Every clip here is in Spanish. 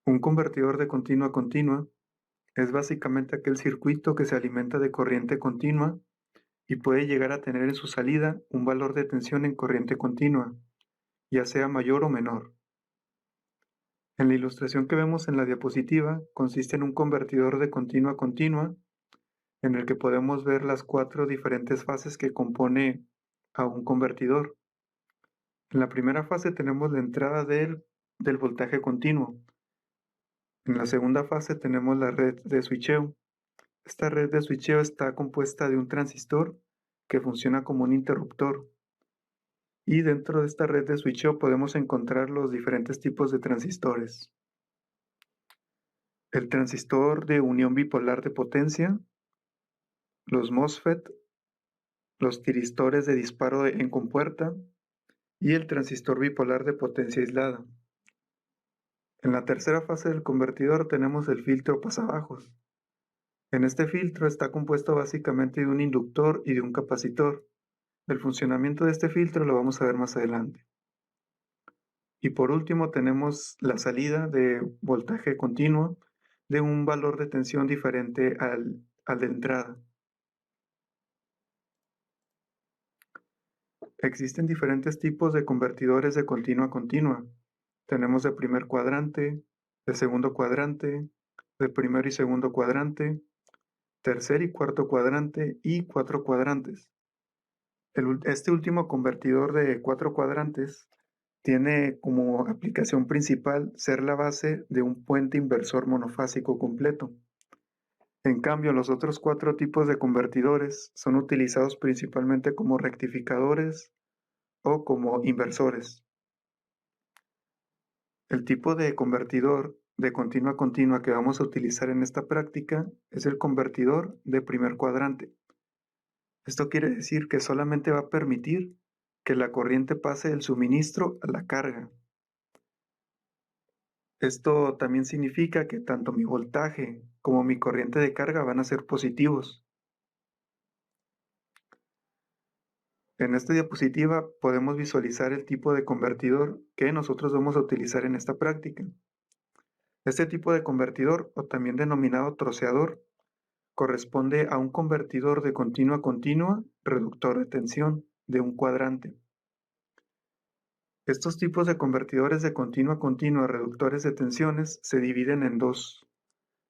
Un convertidor de continua a continua es básicamente aquel circuito que se alimenta de corriente continua y puede llegar a tener en su salida un valor de tensión en corriente continua, ya sea mayor o menor. En la ilustración que vemos en la diapositiva consiste en un convertidor de continua a continua en el que podemos ver las 4 diferentes fases que compone a un convertidor. En la primera fase tenemos la entrada del voltaje continuo. En la segunda fase tenemos la red de switcheo. Esta red de switcheo está compuesta de un transistor que funciona como un interruptor. Y dentro de esta red de switcheo podemos encontrar los diferentes tipos de transistores. El transistor de unión bipolar de potencia, los MOSFET, los tiristores de disparo en compuerta y el transistor bipolar de potencia aislada. En la tercera fase del convertidor tenemos el filtro pasabajos. En este filtro está compuesto básicamente de un inductor y de un capacitor. El funcionamiento de este filtro lo vamos a ver más adelante. Y por último tenemos la salida de voltaje continuo de un valor de tensión diferente al de entrada. Existen diferentes tipos de convertidores de continua a continua. Tenemos de primer cuadrante, de segundo cuadrante, de primero y segundo cuadrante, tercer y cuarto cuadrante y 4 cuadrantes. Este último convertidor de 4 cuadrantes tiene como aplicación principal ser la base de un puente inversor monofásico completo. En cambio, los otros 4 tipos de convertidores son utilizados principalmente como rectificadores o como inversores. El tipo de convertidor de continua a continua que vamos a utilizar en esta práctica es el convertidor de primer cuadrante. Esto quiere decir que solamente va a permitir que la corriente pase del suministro a la carga. Esto también significa que tanto mi voltaje como mi corriente de carga van a ser positivos. En esta diapositiva podemos visualizar el tipo de convertidor que nosotros vamos a utilizar en esta práctica. Este tipo de convertidor, o también denominado troceador, corresponde a un convertidor de continua a continua reductor de tensión de un cuadrante. Estos tipos de convertidores de continua a continua reductores de tensiones se dividen en 2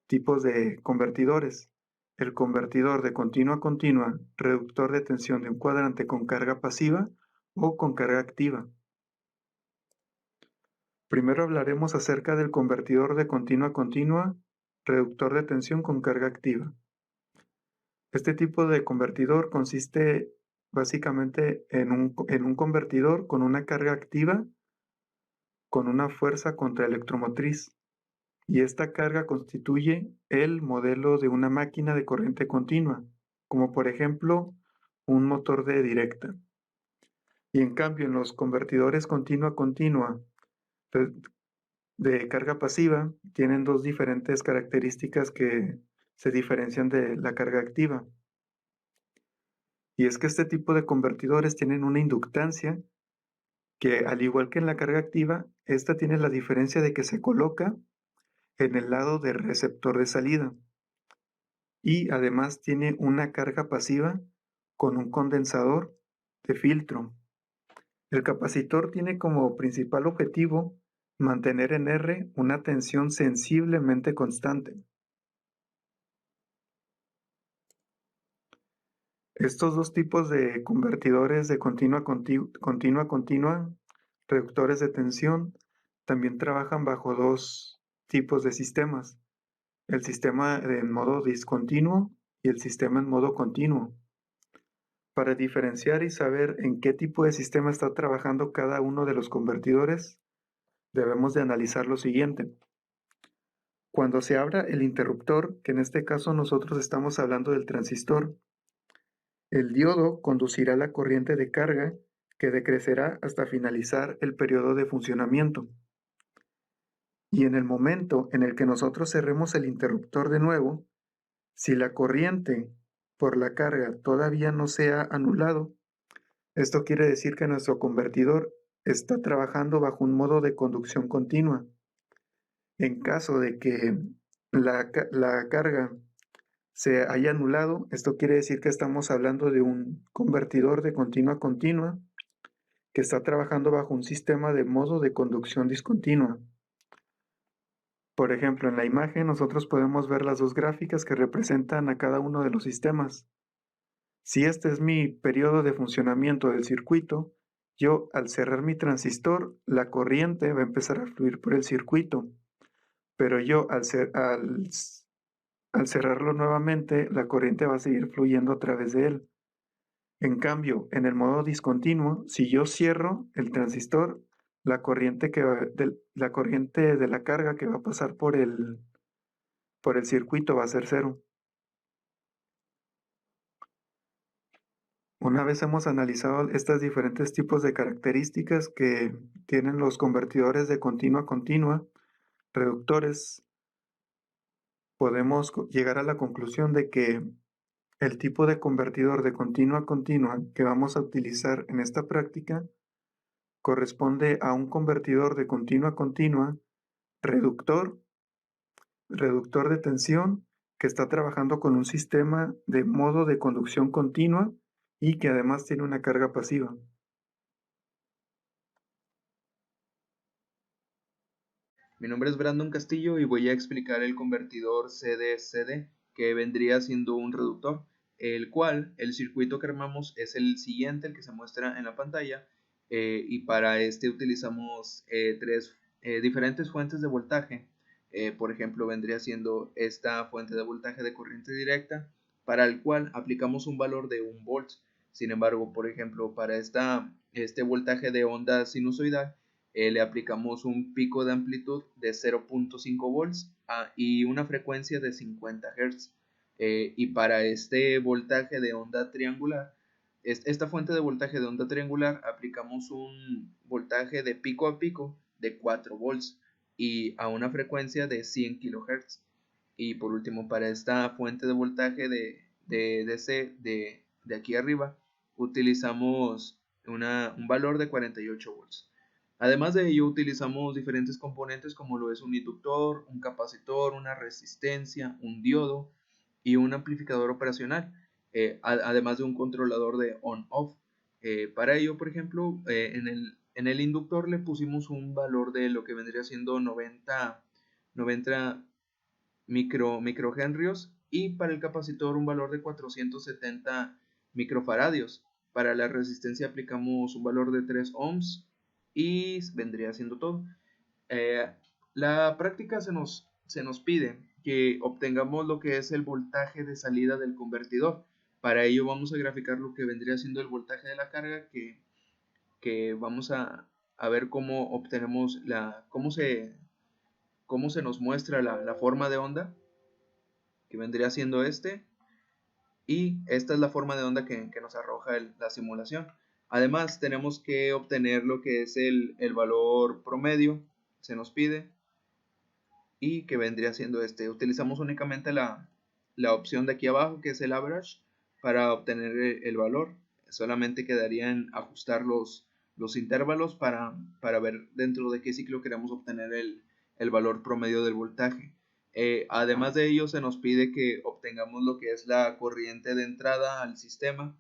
tipos de convertidores. El convertidor de continua a continua reductor de tensión de un cuadrante con carga pasiva o con carga activa. Primero hablaremos acerca del convertidor de continua a continua reductor de tensión con carga activa. Este tipo de convertidor consiste básicamente en un convertidor con una carga activa con una fuerza contraelectromotriz, y esta carga constituye el modelo de una máquina de corriente continua, como por ejemplo un motor de directa. Y en cambio en los convertidores continua a continua de carga pasiva tienen 2 diferentes características que se diferencian de la carga activa. Y es que este tipo de convertidores tienen una inductancia que, al igual que en la carga activa, esta tiene la diferencia de que se coloca en el lado del receptor de salida. Y además tiene una carga pasiva con un condensador de filtro. El capacitor tiene como principal objetivo mantener en R una tensión sensiblemente constante. Estos 2 tipos de convertidores de continua a continua, reductores de tensión, también trabajan bajo 2 tipos de sistemas: el sistema en modo discontinuo y el sistema en modo continuo. Para diferenciar y saber en qué tipo de sistema está trabajando cada uno de los convertidores, debemos de analizar lo siguiente. Cuando se abra el interruptor, que en este caso nosotros estamos hablando del transistor, el diodo conducirá la corriente de carga que decrecerá hasta finalizar el periodo de funcionamiento. Y en el momento en el que nosotros cerremos el interruptor de nuevo, si la corriente por la carga todavía no se ha anulado, esto quiere decir que nuestro convertidor está trabajando bajo un modo de conducción continua. En caso de que la carga se haya anulado, esto quiere decir que estamos hablando de un convertidor de continua a continua que está trabajando bajo un sistema de modo de conducción discontinua. Por ejemplo, en la imagen nosotros podemos ver las dos gráficas que representan a cada uno de los sistemas. Si este es mi periodo de funcionamiento del circuito, yo al cerrar mi transistor, la corriente va a empezar a fluir por el circuito, pero yo al cerrarlo nuevamente, la corriente va a seguir fluyendo a través de él. En cambio, en el modo discontinuo, si yo cierro el transistor, la corriente de la carga que va a pasar por el circuito va a ser cero. Una vez hemos analizado estos diferentes tipos de características que tienen los convertidores de continua a continua, reductores, podemos llegar a la conclusión de que el tipo de convertidor de continua a continua que vamos a utilizar en esta práctica corresponde a un convertidor de continua a continua, reductor, reductor de tensión, que está trabajando con un sistema de modo de conducción continua y que además tiene una carga pasiva. Mi nombre es Brandon Castillo y voy a explicar el convertidor CD-CD, que vendría siendo un reductor, el cual el circuito que armamos es el siguiente, el que se muestra en la pantalla, y para este utilizamos tres diferentes fuentes de voltaje. Por ejemplo, vendría siendo esta fuente de voltaje de corriente directa, para el cual aplicamos un valor de 1 volt. Sin embargo, por ejemplo, para este voltaje de onda sinusoidal, le aplicamos un pico de amplitud de 0.5 volts y una frecuencia de 50 Hz. Y para este voltaje de onda triangular, esta fuente de voltaje de onda triangular, aplicamos un voltaje de pico a pico de 4 volts y a una frecuencia de 100 kHz. Y por último, para esta fuente de voltaje de DC de aquí arriba, utilizamos un valor de 48 volts. Además de ello, utilizamos diferentes componentes como lo es un inductor, un capacitor, una resistencia, un diodo y un amplificador operacional, además de un controlador de on-off. Para ello, por ejemplo, en el inductor le pusimos un valor de lo que vendría siendo 90 microhenrios y para el capacitor un valor de 470 microfaradios. Para la resistencia aplicamos un valor de 3 ohms y vendría siendo todo. Eh, la práctica se nos pide que obtengamos lo que es el voltaje de salida del convertidor. Para ello vamos a graficar lo que vendría siendo el voltaje de la carga, que vamos a ver cómo obtenemos cómo se nos muestra la forma de onda, que vendría siendo este, y esta es la forma de onda que nos arroja la simulación. Además, tenemos que obtener lo que es el valor promedio, se nos pide, y que vendría siendo este. Utilizamos únicamente la opción de aquí abajo, que es el average, para obtener el valor. Solamente quedaría en ajustar los intervalos para ver dentro de qué ciclo queremos obtener el valor promedio del voltaje. Además de ello, se nos pide que obtengamos lo que es la corriente de entrada al sistema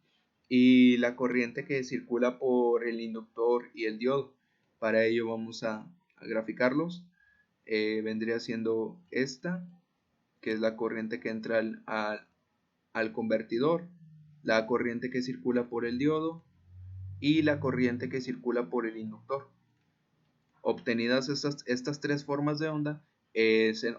y la corriente que circula por el inductor y el diodo. Para ello vamos a graficarlos. Vendría siendo esta, que es la corriente que entra al convertidor, la corriente que circula por el diodo y la corriente que circula por el inductor. Obtenidas estas tres formas de onda,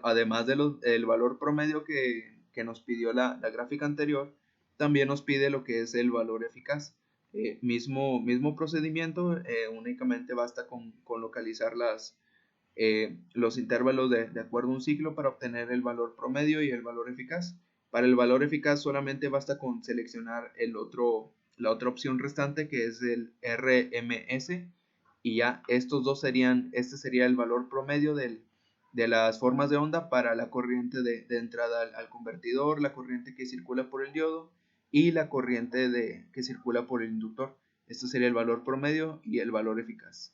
además del valor promedio que nos pidió la gráfica anterior, también nos pide lo que es el valor eficaz. Mismo procedimiento, únicamente basta con localizar los intervalos de acuerdo a un ciclo para obtener el valor promedio y el valor eficaz. Para el valor eficaz solamente basta con seleccionar la otra opción restante, que es el RMS, y ya estos dos este sería el valor promedio de las formas de onda para la corriente de entrada al convertidor, la corriente que circula por el diodo y la corriente que circula por el inductor. Este sería el valor promedio y el valor eficaz.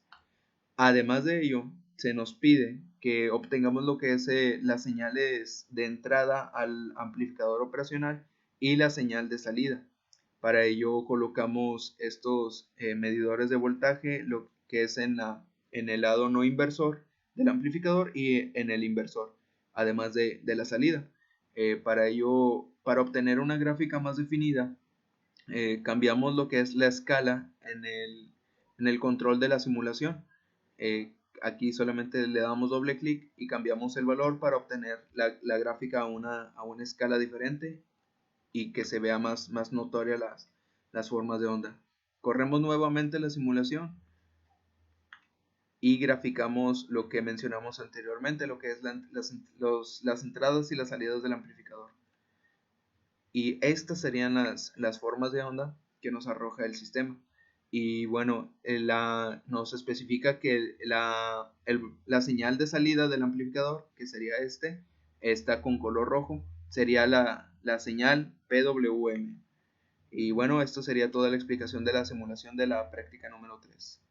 Además de ello, se nos pide que obtengamos lo que es las señales de entrada al amplificador operacional y la señal de salida. Para ello colocamos estos medidores de voltaje, lo que es en el lado no inversor del amplificador y en el inversor, además de la salida. Para ello, para obtener una gráfica más definida, cambiamos lo que es la escala en el control de la simulación. Aquí solamente le damos doble clic y cambiamos el valor para obtener la gráfica a una escala diferente y que se vea más notoria las formas de onda. Corremos nuevamente la simulación y graficamos lo que mencionamos anteriormente, lo que es las entradas y las salidas del amplificador. Y estas serían las formas de onda que nos arroja el sistema. Y bueno, nos especifica que la señal de salida del amplificador, que sería está con color rojo, sería la señal PWM. Y bueno, esto sería toda la explicación de la simulación de la práctica número 3.